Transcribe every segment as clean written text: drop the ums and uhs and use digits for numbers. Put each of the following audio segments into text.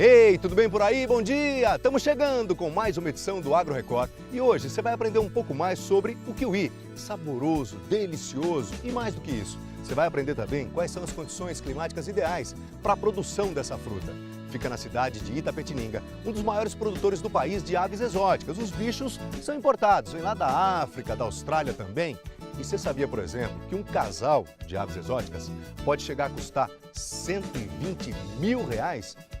Ei, tudo bem por aí? Bom dia! Estamos chegando com mais uma edição do Agro Record e hoje você vai aprender um pouco mais sobre o kiwi. Saboroso, delicioso e mais do que isso. Você vai aprender também quais são as condições climáticas ideais para a produção dessa fruta. Fica na cidade de Itapetininga, um dos maiores produtores do país de aves exóticas. Os bichos são importados, vêm lá da África, da Austrália também. E você sabia, por exemplo, que um casal de aves exóticas pode chegar a custar R$120 mil?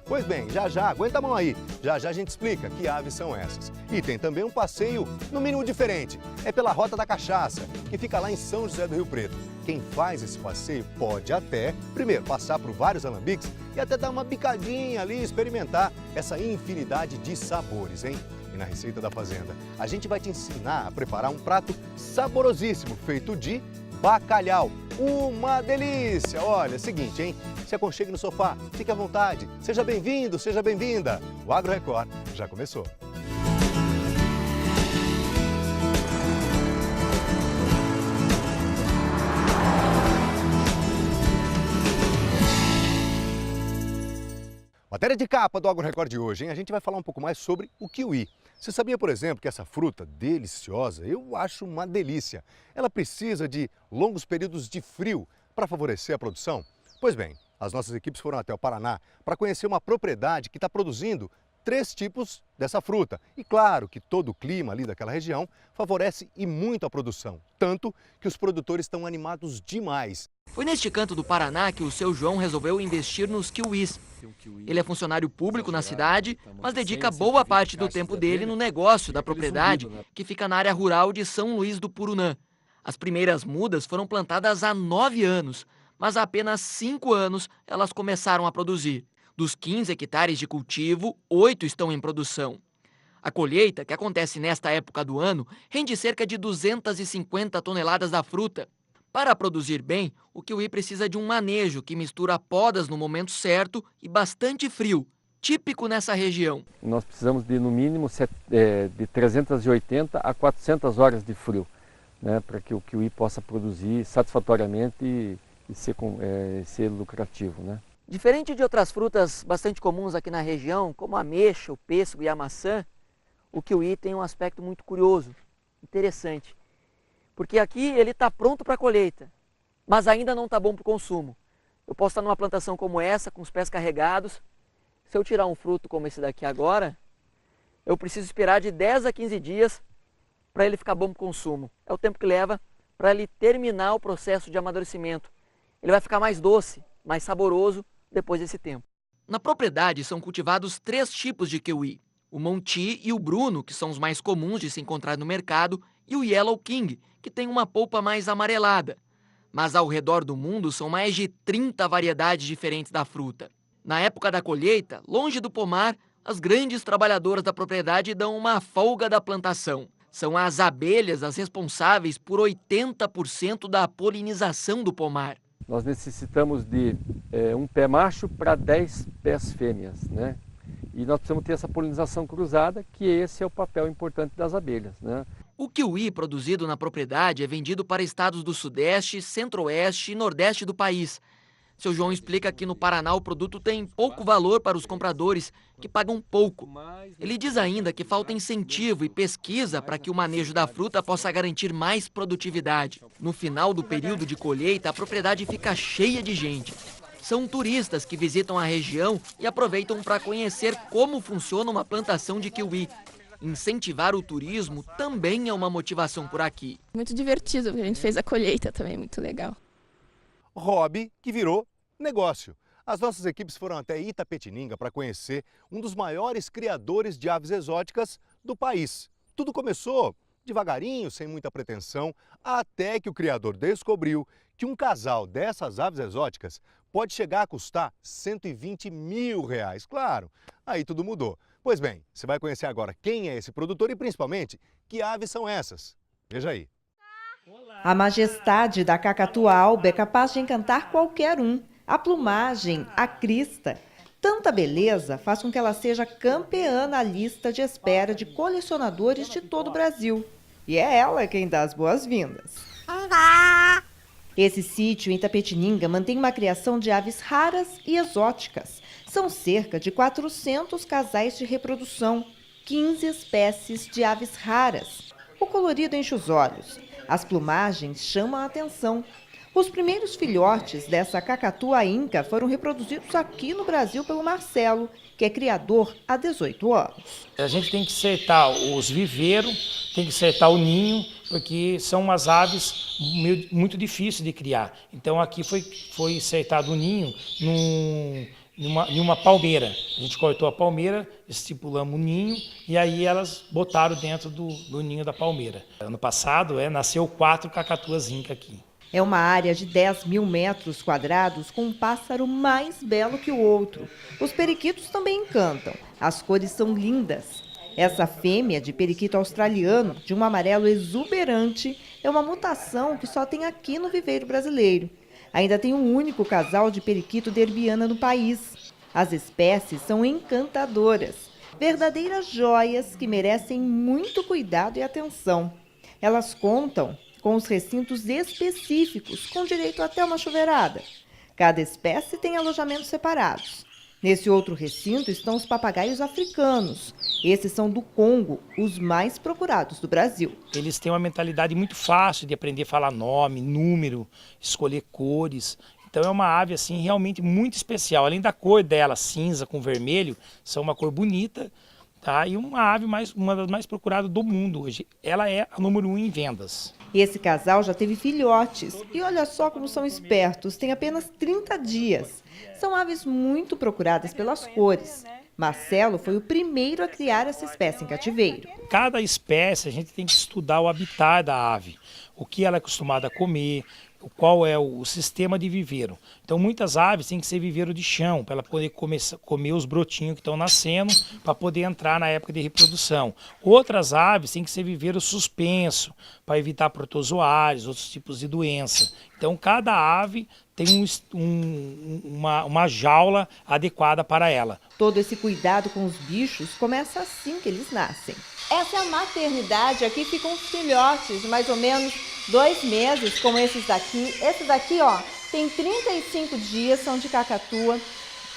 Pois bem, já, aguenta a mão aí. Já a gente explica que aves são essas. E tem também um passeio, no mínimo diferente. É pela Rota da Cachaça, que fica lá em São José do Rio Preto. Quem faz esse passeio pode até, primeiro, passar por vários alambiques e até dar uma bicadinha ali, experimentar essa infinidade de sabores, hein? E na Receita da Fazenda, a gente vai te ensinar a preparar um prato saborosíssimo, feito de bacalhau. Uma delícia! Olha, é o seguinte, hein? Se aconchegue no sofá, fique à vontade. Seja bem-vindo, seja bem-vinda. O Agro Record já começou. Matéria de capa do Agro Record de hoje, hein? A gente vai falar um pouco mais sobre o kiwi. Você sabia, por exemplo, que essa fruta deliciosa, eu acho uma delícia. Ela precisa de longos períodos de frio para favorecer a produção? Pois bem, as nossas equipes foram até o Paraná para conhecer uma propriedade que está produzindo 3 tipos dessa fruta. E claro que todo o clima ali daquela região favorece e muito a produção, tanto que os produtores estão animados demais. Foi neste canto do Paraná que o seu João resolveu investir nos kiwis. Ele é funcionário público na cidade, mas dedica boa parte do tempo dele no negócio da propriedade, que fica na área rural de São Luís do Purunã. As primeiras mudas foram plantadas há 9 anos, mas há apenas 5 anos elas começaram a produzir. Dos 15 hectares de cultivo, 8 estão em produção. A colheita, que acontece nesta época do ano, rende cerca de 250 toneladas da fruta. Para produzir bem, o kiwi precisa de um manejo que mistura podas no momento certo e bastante frio, típico nessa região. Nós precisamos de, no mínimo, de 380 a 400 horas de frio, né, para que o kiwi possa produzir satisfatoriamente e ser lucrativo, né? Diferente de outras frutas bastante comuns aqui na região, como a ameixa, o pêssego e a maçã, o kiwi tem um aspecto muito curioso, interessante. Porque aqui ele está pronto para a colheita, mas ainda não está bom para o consumo. Eu posso estar numa plantação como essa, com os pés carregados. Se eu tirar um fruto como esse daqui agora, eu preciso esperar de 10 a 15 dias para ele ficar bom para o consumo. É o tempo que leva para ele terminar o processo de amadurecimento. Ele vai ficar mais doce, mais saboroso depois desse tempo. Na propriedade são cultivados 3 tipos de kiwi. O Monti e o Bruno, que são os mais comuns de se encontrar no mercado, e o Yellow King, que tem uma polpa mais amarelada. Mas ao redor do mundo são mais de 30 variedades diferentes da fruta. Na época da colheita, longe do pomar, as grandes trabalhadoras da propriedade dão uma folga da plantação. São as abelhas as responsáveis por 80% da polinização do pomar. Nós necessitamos de um pé macho para 10 pés fêmeas, né? E nós precisamos ter essa polinização cruzada, que esse é o papel importante das abelhas, né? O kiwi produzido na propriedade é vendido para estados do Sudeste, Centro-Oeste e Nordeste do país. Seu João explica que no Paraná o produto tem pouco valor para os compradores, que pagam pouco. Ele diz ainda que falta incentivo e pesquisa para que o manejo da fruta possa garantir mais produtividade. No final do período de colheita, a propriedade fica cheia de gente. São turistas que visitam a região e aproveitam para conhecer como funciona uma plantação de kiwi. Incentivar o turismo também é uma motivação por aqui. Muito divertido, porque a gente fez a colheita também, muito legal. Hobby que virou negócio. As nossas equipes foram até Itapetininga para conhecer um dos maiores criadores de aves exóticas do país. Tudo começou devagarinho, sem muita pretensão, até que o criador descobriu que um casal dessas aves exóticas pode chegar a custar R$120 mil. Claro, aí tudo mudou. Pois bem, você vai conhecer agora quem é esse produtor e principalmente que aves são essas. Veja aí. A majestade da cacatua alba é capaz de encantar qualquer um. A plumagem, a crista, tanta beleza faz com que ela seja campeã na lista de espera de colecionadores de todo o Brasil. E é ela quem dá as boas-vindas. Esse sítio em Itapetininga mantém uma criação de aves raras e exóticas. São cerca de 400 casais de reprodução, 15 espécies de aves raras. O colorido enche os olhos, as plumagens chamam a atenção. Os primeiros filhotes dessa cacatua inca foram reproduzidos aqui no Brasil pelo Marcelo, que é criador há 18 anos. A gente tem que acertar os viveiros, tem que acertar o ninho, porque são umas aves muito difíceis de criar. Então aqui foi acertado o ninho em uma palmeira. A gente cortou a palmeira, estipulamos o ninho e aí elas botaram dentro do ninho da palmeira. Ano passado nasceu 4 cacatuas inca aqui. É uma área de 10.000 metros quadrados com um pássaro mais belo que o outro. Os periquitos também encantam. As cores são lindas. Essa fêmea de periquito australiano, de um amarelo exuberante, é uma mutação que só tem aqui no viveiro brasileiro. Ainda tem um único casal de periquito derbiana no país. As espécies são encantadoras, verdadeiras joias que merecem muito cuidado e atenção. Elas contam com os recintos específicos, com direito até uma chuveirada. Cada espécie tem alojamentos separados. Nesse outro recinto estão os papagaios africanos. Esses são do Congo, os mais procurados do Brasil. Eles têm uma mentalidade muito fácil de aprender a falar nome, número, escolher cores. Então é uma ave assim, realmente muito especial. Além da cor dela, cinza com vermelho, são uma cor bonita. Tá? E uma ave uma das mais procuradas do mundo hoje. Ela é a número 1 em vendas. Esse casal já teve filhotes e olha só como são espertos, tem apenas 30 dias. São aves muito procuradas pelas cores. Marcelo foi o primeiro a criar essa espécie em cativeiro. Cada espécie a gente tem que estudar o habitat da ave, o que ela é acostumada a comer, qual é o sistema de viveiro. Então muitas aves têm que ser viveiro de chão, para ela poder comer os brotinhos que estão nascendo, para poder entrar na época de reprodução. Outras aves têm que ser viveiro suspenso, para evitar protozoários, outros tipos de doença. Então cada ave tem uma jaula adequada para ela. Todo esse cuidado com os bichos começa assim que eles nascem. Essa é a maternidade, aqui ficam os filhotes de mais ou menos 2 meses, como esses daqui. Esses daqui, ó, tem 35 dias, são de cacatua.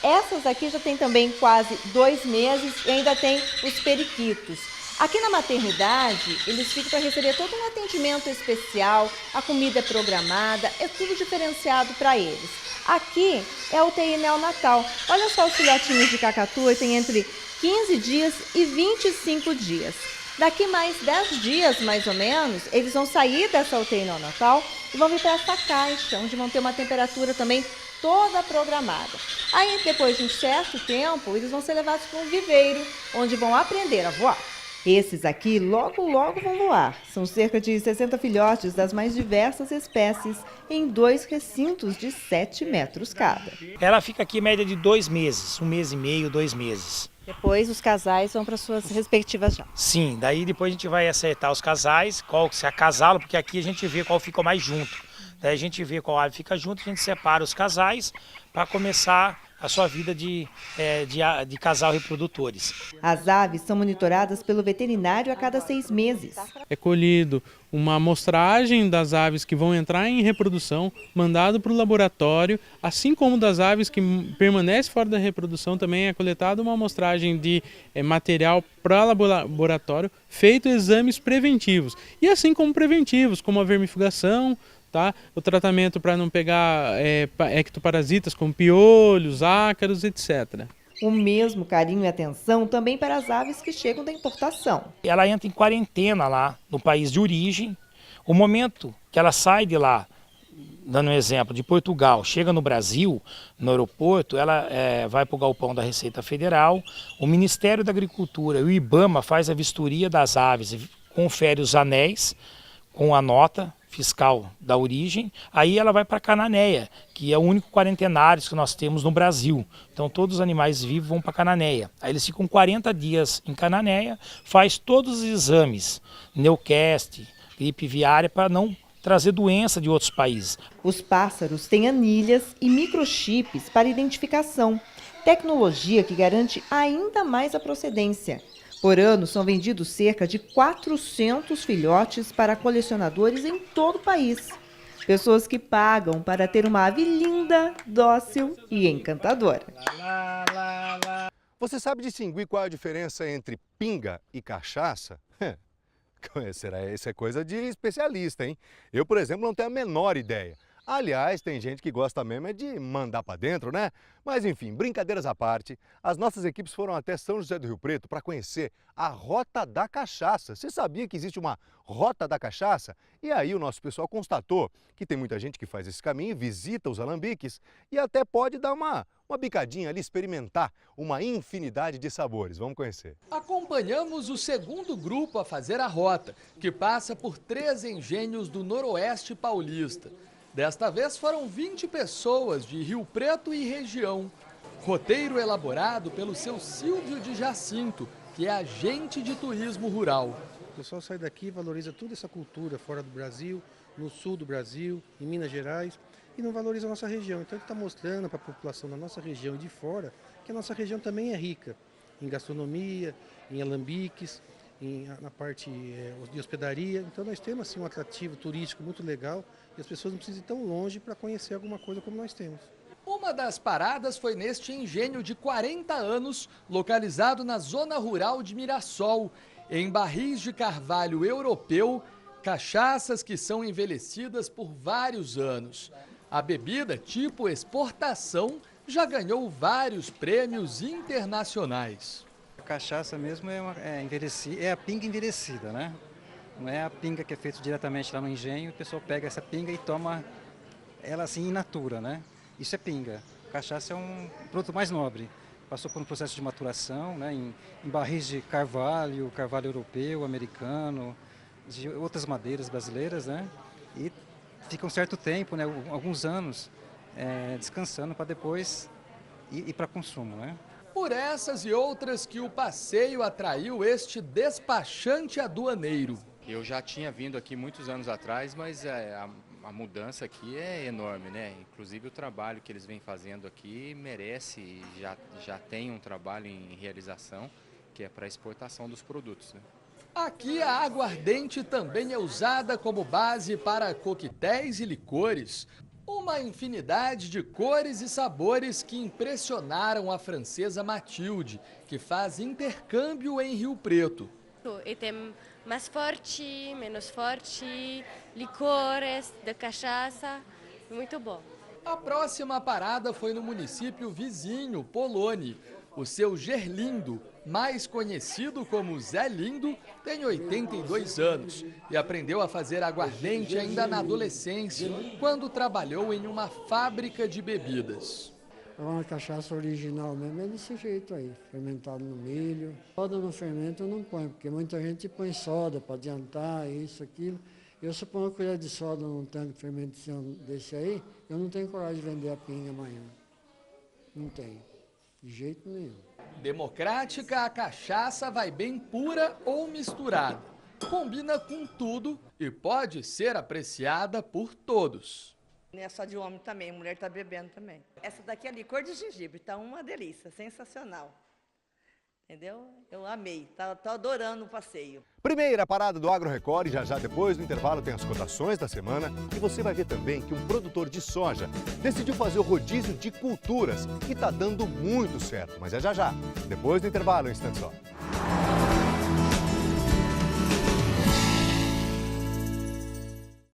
Essas aqui já tem também quase 2 meses e ainda tem os periquitos. Aqui na maternidade, eles ficam para receber todo um atendimento especial, a comida é programada, é tudo diferenciado para eles. Aqui é a UTI neonatal. Olha só os filhotinhos de cacatua, tem entre 15 dias e 25 dias. Daqui mais 10 dias, mais ou menos, eles vão sair dessa UTI neonatal e vão vir para essa caixa, onde vão ter uma temperatura também toda programada. Aí, depois de um certo tempo, eles vão ser levados para um viveiro, onde vão aprender a voar. Esses aqui logo vão voar. São cerca de 60 filhotes das mais diversas espécies em 2 recintos de 7 metros cada. Ela fica aqui em média de 2 meses, 1 mês e meio, 2 meses. Depois os casais vão para suas respectivas jaulas. Sim, daí depois a gente vai acertar os casais, qual se acasala, porque aqui a gente vê qual fica mais junto. Daí a gente vê qual ave fica junto, a gente separa os casais para começar a sua vida de casal reprodutores. As aves são monitoradas pelo veterinário a cada 6 meses. É colhido uma amostragem das aves que vão entrar em reprodução, mandado para o laboratório, assim como das aves que permanecem fora da reprodução, também é coletada uma amostragem de material para laboratório, feito exames preventivos. E assim como preventivos, como a vermifugação, tá? O tratamento para não pegar ectoparasitas como piolhos, ácaros, etc. O mesmo carinho e atenção também para as aves que chegam da importação. Ela entra em quarentena lá no país de origem. O momento que ela sai de lá, dando um exemplo, de Portugal, chega no Brasil, no aeroporto, ela vai para o galpão da Receita Federal. O Ministério da Agricultura e o IBAMA faz a vistoria das aves, confere os anéis com a nota fiscal da origem, aí ela vai para Cananéia, que é o único quarentenário que nós temos no Brasil. Então todos os animais vivos vão para Cananéia. Aí eles ficam 40 dias em Cananéia, faz todos os exames, Newcastle, gripe aviária, para não trazer doença de outros países. Os pássaros têm anilhas e microchips para identificação, tecnologia que garante ainda mais a procedência. Por ano, são vendidos cerca de 400 filhotes para colecionadores em todo o país. Pessoas que pagam para ter uma ave linda, dócil e encantadora. Você sabe distinguir qual é a diferença entre pinga e cachaça? Isso é coisa de especialista, hein? Eu, por exemplo, não tenho a menor ideia. Aliás, tem gente que gosta mesmo é de mandar para dentro, né? Mas enfim, brincadeiras à parte, as nossas equipes foram até São José do Rio Preto para conhecer a Rota da Cachaça. Você sabia que existe uma Rota da Cachaça? E aí o nosso pessoal constatou que tem muita gente que faz esse caminho, visita os alambiques e até pode dar uma bicadinha ali, experimentar uma infinidade de sabores. Vamos conhecer. Acompanhamos o segundo grupo a fazer a rota, que passa por 3 engenhos do Noroeste paulista. Desta vez foram 20 pessoas de Rio Preto e região. Roteiro elaborado pelo seu Silvio de Jacinto, que é agente de turismo rural. O pessoal sai daqui e valoriza toda essa cultura fora do Brasil, no sul do Brasil, em Minas Gerais, e não valoriza a nossa região. Então ele está mostrando para a população da nossa região e de fora que a nossa região também é rica em gastronomia, em alambiques, na parte de hospedaria. Então nós temos assim, um atrativo turístico muito legal e as pessoas não precisam ir tão longe para conhecer alguma coisa como nós temos. Uma das paradas foi neste engenho de 40 anos, localizado na zona rural de Mirassol, em barris de carvalho europeu, cachaças que são envelhecidas por vários anos. A bebida, tipo exportação, já ganhou vários prêmios internacionais. A cachaça mesmo é a pinga envelhecida, né? Não é a pinga que é feita diretamente lá no engenho, o pessoal pega essa pinga e toma ela assim in natura, né? Isso é pinga. A cachaça é um produto mais nobre. Passou por um processo de maturação, né? Em barris de carvalho europeu, americano, de outras madeiras brasileiras, né? E fica um certo tempo, né? Alguns anos, descansando para depois ir para consumo, né? Por essas e outras que o passeio atraiu este despachante aduaneiro. Eu já tinha vindo aqui muitos anos atrás, mas a mudança aqui é enorme, né? Inclusive o trabalho que eles vêm fazendo aqui merece, já tem um trabalho em realização, que é para exportação dos produtos, né? Aqui a aguardente também é usada como base para coquetéis e licores. Uma infinidade de cores e sabores que impressionaram a francesa Matilde, que faz intercâmbio em Rio Preto. E tem mais forte, menos forte, licores, de cachaça, muito bom. A próxima parada foi no município vizinho, Poloni. O seu Gerlindo, mais conhecido como Zé Lindo, tem 82 anos e aprendeu a fazer aguardente ainda na adolescência, quando trabalhou em uma fábrica de bebidas. Uma cachaça original mesmo é desse jeito aí, fermentado no milho. Soda no fermento eu não ponho, porque muita gente põe soda para adiantar isso, aquilo. Eu se põe uma colher de soda num tanque de fermentação desse aí, eu não tenho coragem de vender a pinga amanhã. Não tenho, de jeito nenhum. Democrática, a cachaça vai bem pura ou misturada. Combina com tudo e pode ser apreciada por todos. Não é só de homem também, mulher está bebendo também. Essa daqui é licor de gengibre, tá uma delícia, sensacional. Entendeu? Eu amei, tô adorando o passeio. Primeira parada do Agro Record e já depois do intervalo tem as cotações da semana e você vai ver também que um produtor de soja decidiu fazer o rodízio de culturas e tá dando muito certo, mas é já. Depois do intervalo, um instante só.